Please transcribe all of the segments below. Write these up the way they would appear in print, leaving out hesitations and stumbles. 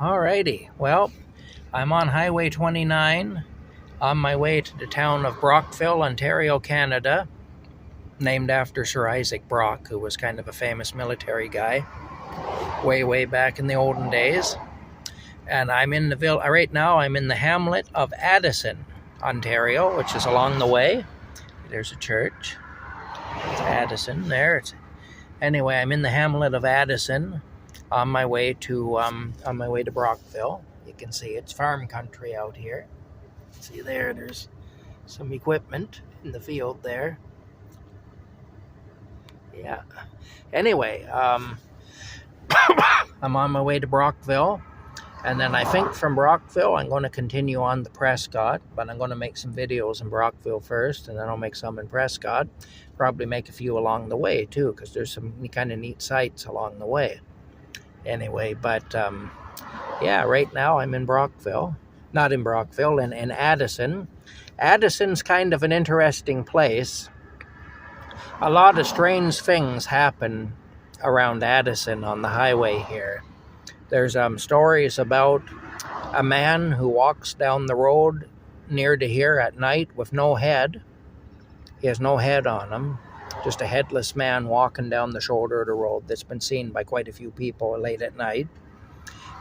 Alrighty, well, I'm on Highway 29 on my way to the town of Brockville, Ontario, Canada, named after Sir Isaac Brock, who was kind of a famous military guy way back in the olden days. And I'm in the right now I'm in the hamlet of Addison, Ontario, which is along the way. There's a church. It's Addison there. Anyway, I'm in the hamlet of Addison on my way to Brockville. You can see it's farm country out here. See there's some equipment in the field there. Yeah. Anyway, I'm on my way to Brockville, and then I think from Brockville I'm going to continue on to Prescott, but I'm going to make some videos in Brockville first, and then I'll make some in Prescott. Probably make a few along the way too, because there's some kind of neat sights along the way. Anyway, but yeah, right now I'm in Brockville. Not in Brockville, in Addison. Addison's kind of an interesting place. A lot of strange things happen around Addison on the highway here. There's stories about a man who walks down the road near to here at night with no head. He has no head on him. Just a headless man walking down the shoulder of the road that's been seen by quite a few people late at night.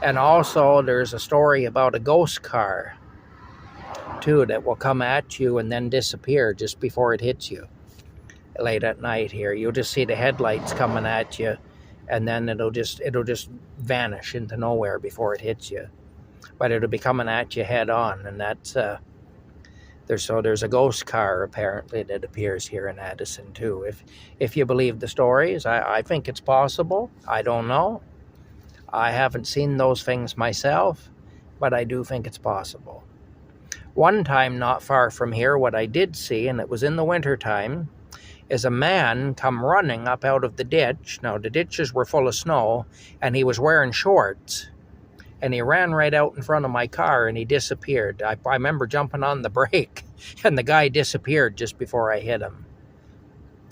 And also there's a story about a ghost car, too, that will come at you and then disappear just before it hits you late at night here. You'll just see the headlights coming at you, and then it'll just vanish into nowhere before it hits you. But it'll be coming at you head on, and that's there's a ghost car apparently that appears here in Addison too. If you believe the stories, I think it's possible. I don't know. I haven't seen those things myself, but I do think it's possible. One time not far from here, what I did see, and it was in the winter time, is a man come running up out of the ditch. Now, the ditches were full of snow, and he was wearing shorts. And he ran right out in front of my car, and he disappeared. I remember jumping on the brake, and the guy disappeared just before I hit him.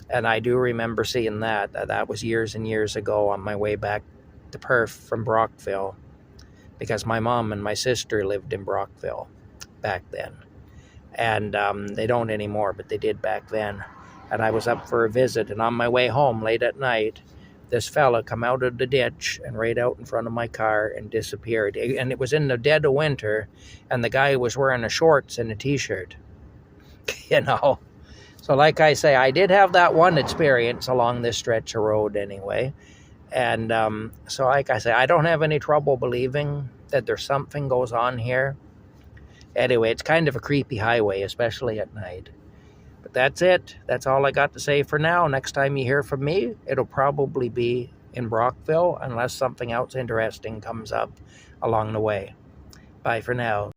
And I do remember seeing that. That was years and years ago on my way back to Perth from Brockville, because my mom and my sister lived in Brockville back then. And they don't anymore, but they did back then. And I was up for a visit, and on my way home late at night, this fella come out of the ditch and right out in front of my car and disappeared. And it was in the dead of winter, and the guy was wearing a shorts and a t-shirt. You know? So like I say, I did have that one experience along this stretch of road anyway. And so like I say, I don't have any trouble believing that there's something goes on here. Anyway, it's kind of a creepy highway, especially at night. But that's it. That's all I got to say for now. Next time you hear from me, it'll probably be in Brockville, unless something else interesting comes up along the way. Bye for now.